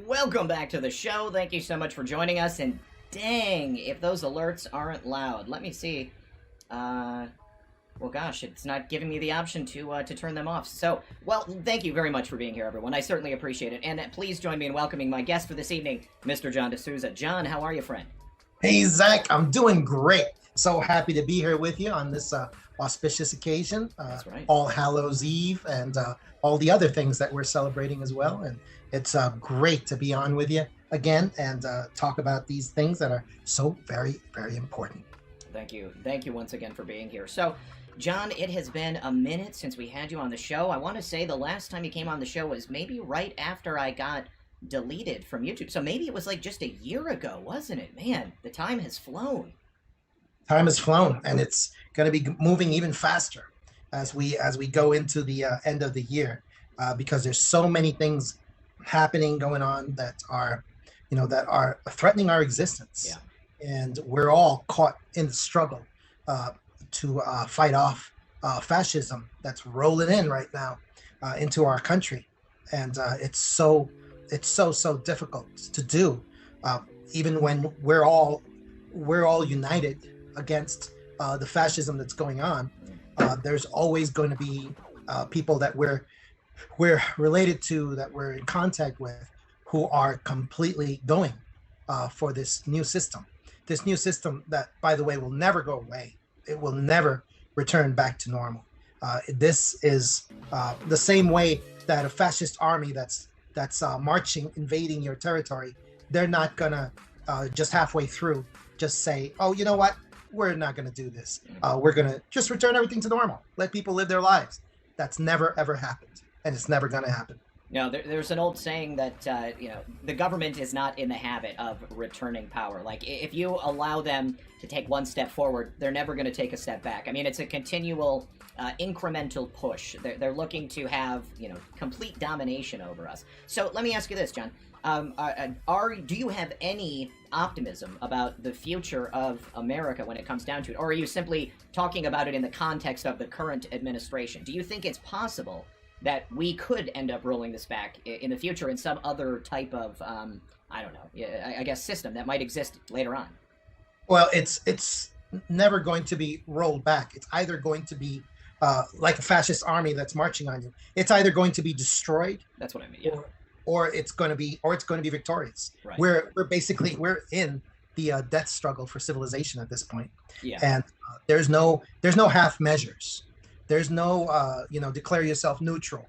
Welcome back to the show. Thank you so much for joining us. And dang, if those alerts aren't loud. Let me see. Well, gosh, it's not giving me the option to turn them off. So, well, thank you very much for being here, everyone. I certainly appreciate it. And please join me in welcoming my guest for this evening, Mr. John D'Souza. John, how are you, friend? Hey, Zach, I'm doing great. So happy to be here with you on this auspicious occasion. That's right. All Hallows Eve and all the other things that we're celebrating as well. And it's great to be on with you again and talk about these things that are so very, very important. Thank you. Thank you once again for being here. So, John, it has been a minute since we had you on the show. I want to say the last time you came on the show was maybe right after I got deleted from YouTube. So maybe it was like just a year ago, wasn't it? Man, the time has flown. Time has flown, and it's going to be moving even faster as we go into the end of the year, because there's so many things happening, going on that are threatening our existence. Yeah. And we're all caught in the struggle to fight off fascism that's rolling in right now into our country, and it's so difficult to do, even when we're all united against the fascism that's going on. There's always going to be people that we're related to, that we're in contact with, who are completely going for this new system. This new system that, by the way, will never go away. It will never return back to normal. This is the same way that a fascist army that's marching, invading your territory, they're not gonna just halfway through just say, oh, you know what? We're not gonna do this. We're gonna just return everything to normal. Let people live their lives. That's never, ever happened. And it's never gonna happen. No, there's an old saying that, the government is not in the habit of returning power. Like, if you allow them to take one step forward, they're never going to take a step back. I mean, it's a continual, incremental push. They're looking to have, complete domination over us. So let me ask you this, John. Do you have any optimism about the future of America when it comes down to it? Or are you simply talking about it in the context of the current administration? Do you think it's possible that we could end up rolling this back in the future in some other type of, I guess, system that might exist later on? Well, it's never going to be rolled back. It's either going to be like a fascist army that's marching on you. It's either going to be destroyed. That's what I mean. Yeah. Or it's going to be victorious. Right. We're in the death struggle for civilization at this point. Yeah. And there's no half measures. There's no, declare yourself neutral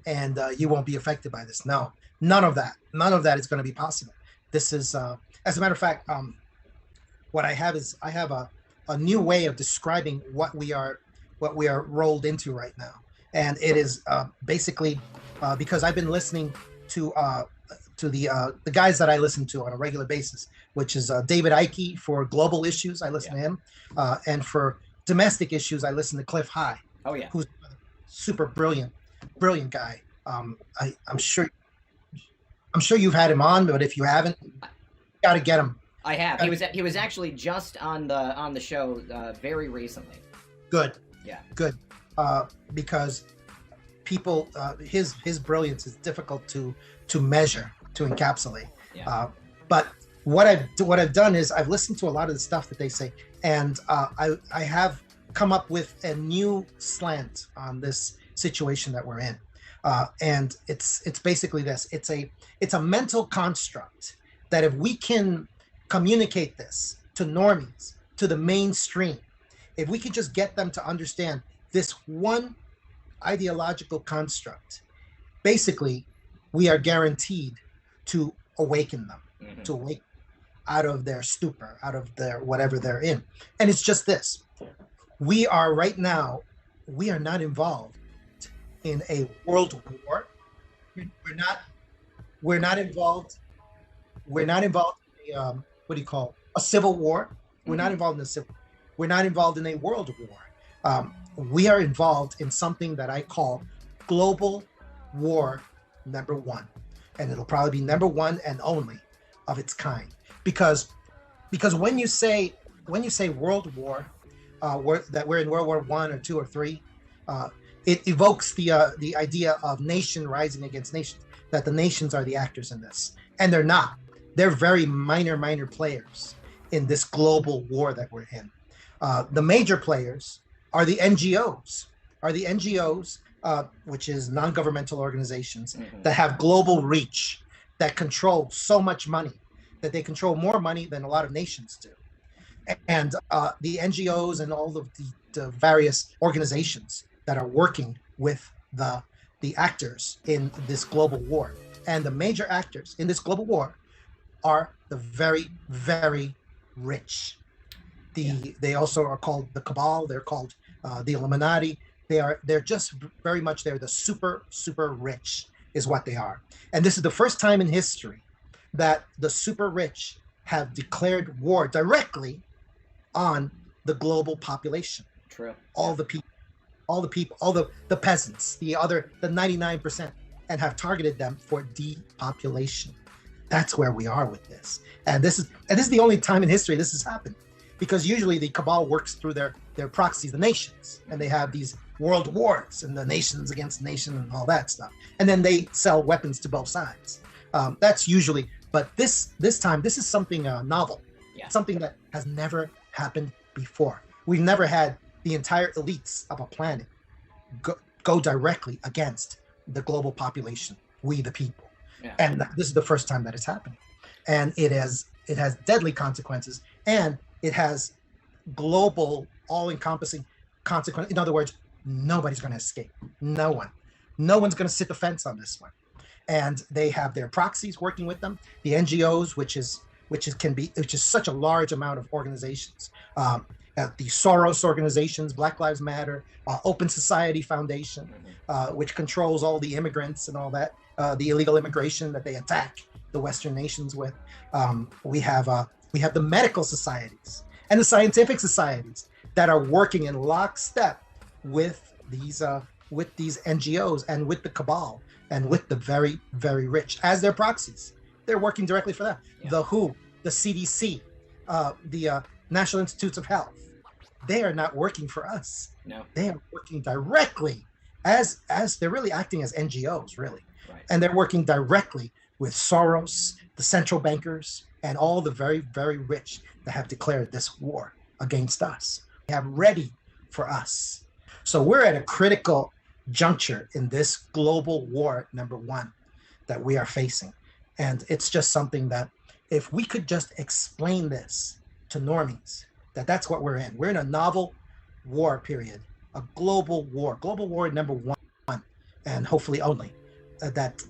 and you won't be affected by this. No, none of that. None of that is going to be possible. This is, as a matter of fact, what I have is a new way of describing what we are rolled into right now. And it is basically because I've been listening to the guys that I listen to on a regular basis, which is David Icke for global issues. I listen to him. And for domestic issues, I listen to Cliff High. Oh yeah, who's a super brilliant guy. I'm sure you've had him on, but if you haven't, you got to get him. I have. He was actually just on the show very recently. Good. Yeah. Good. Because people, his brilliance is difficult to measure, to encapsulate. Yeah. But what I've done is I've listened to a lot of the stuff that they say, and I have come up with a new slant on this situation that we're in, and it's basically this. It's a mental construct that if we can communicate this to normies, to the mainstream, if we could just get them to understand this one ideological construct, basically we are guaranteed to awaken them, to wake out of their stupor, out of their whatever they're in. And it's just this. We are not involved in a world war. We're not involved in a civil war. We're not involved in a civil. We're not involved in a world war. We are involved in something that I call global war number one, and it'll probably be number one and only of its kind. Because when you say world war, that we're in World War I or II or III, it evokes the idea of nation rising against nation. that the nations are the actors in this, and they're not. They're very minor players in this global war that we're in. The major players are the NGOs, which is non-governmental organizations that have global reach, that control so much money, that they control more money than a lot of nations do. And the NGOs and all of the various organizations that are working with the actors in this global war. And the major actors in this global war are the very, very rich. They also are called the cabal. They're called the Illuminati. They're just very much, they're the super rich is what they are. And this is the first time in history that the super rich have declared war directly on the global population. True. All the people, all the peasants, the 99%, and have targeted them for depopulation. That's where we are with this. And this is the only time in history this has happened. Because usually the cabal works through their proxies, the nations, and they have these world wars and the nations against nation and all that stuff. And then they sell weapons to both sides. That's usually, but this time, this is something novel, something that has never happened before. We've never had the entire elites of a planet go directly against the global population, we the people. Yeah. And this is the first time that it's happening. And it has deadly consequences, and it has global, all-encompassing consequence. In other words, nobody's going to escape. No one's going to sit the fence on this one. And they have their proxies working with them. The NGOs, which is such a large amount of organizations. The Soros organizations, Black Lives Matter, Open Society Foundation, which controls all the immigrants and all that, the illegal immigration that they attack the Western nations with. We have the medical societies and the scientific societies that are working in lockstep with these NGOs and with the cabal and with the very, very rich as their proxies. They're working directly for them. Yeah. The WHO, the CDC, the National Institutes of Health, they are not working for us. No, they are working directly as they're really acting as NGOs, really. Right. And they're working directly with Soros, the central bankers, and all the very, very rich that have declared this war against us. They have ready for us. So we're at a critical juncture in this global war, number one, that we are facing. And it's just something that if we could just explain this to normies, that's what we're in. We're in a novel war period, a global war number one, and hopefully only, that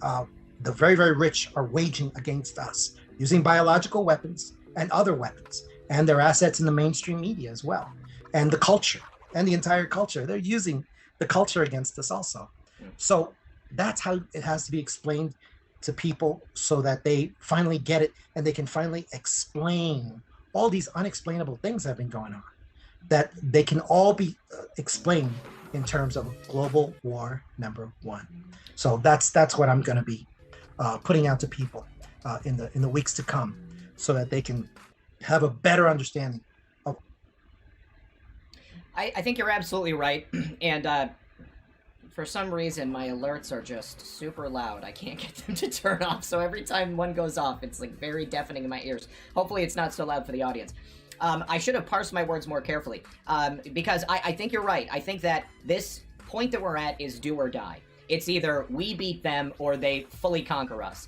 the very, very rich are waging against us using biological weapons and other weapons, and their assets in the mainstream media as well, and the culture and the entire culture. They're using the culture against us also. So that's how it has to be explained to people so that they finally get it and they can finally explain all these unexplainable things that have been going on, that they can all be explained in terms of global war number one. So that's what I'm going to be putting out to people in the weeks to come, so that they can have a better understanding of. I think you're absolutely right, and for some reason my alerts are just super loud. I can't get them to turn off, so every time one goes off, it's like very deafening in my ears. Hopefully it's not so loud for the audience. I should have parsed my words more carefully, because I think you're right. I think that this point that we're at is do or die. It's either we beat them or they fully conquer us.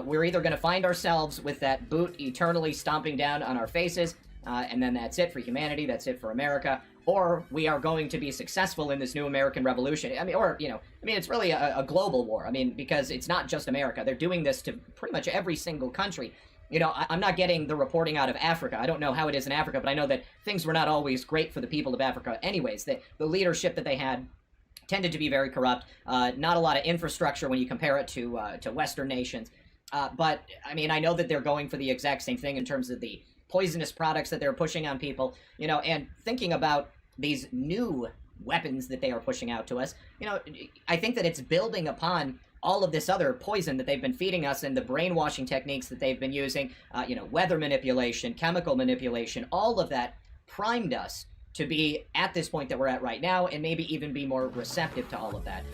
We're either going to find ourselves with that boot eternally stomping down on our faces, and then that's it for humanity, that's it for America, or we are going to be successful in this new American Revolution. It's really a global war. Because it's not just America. They're doing this to pretty much every single country. I'm not getting the reporting out of Africa. I don't know how it is in Africa, but I know that things were not always great for the people of Africa anyways. The leadership that they had tended to be very corrupt. Not a lot of infrastructure when you compare it to Western nations. But I know that they're going for the exact same thing in terms of the poisonous products that they're pushing on people, and thinking about these new weapons that they are pushing out to us, I think that it's building upon all of this other poison that they've been feeding us and the brainwashing techniques that they've been using, weather manipulation, chemical manipulation, all of that primed us to be at this point that we're at right now, and maybe even be more receptive to all of that.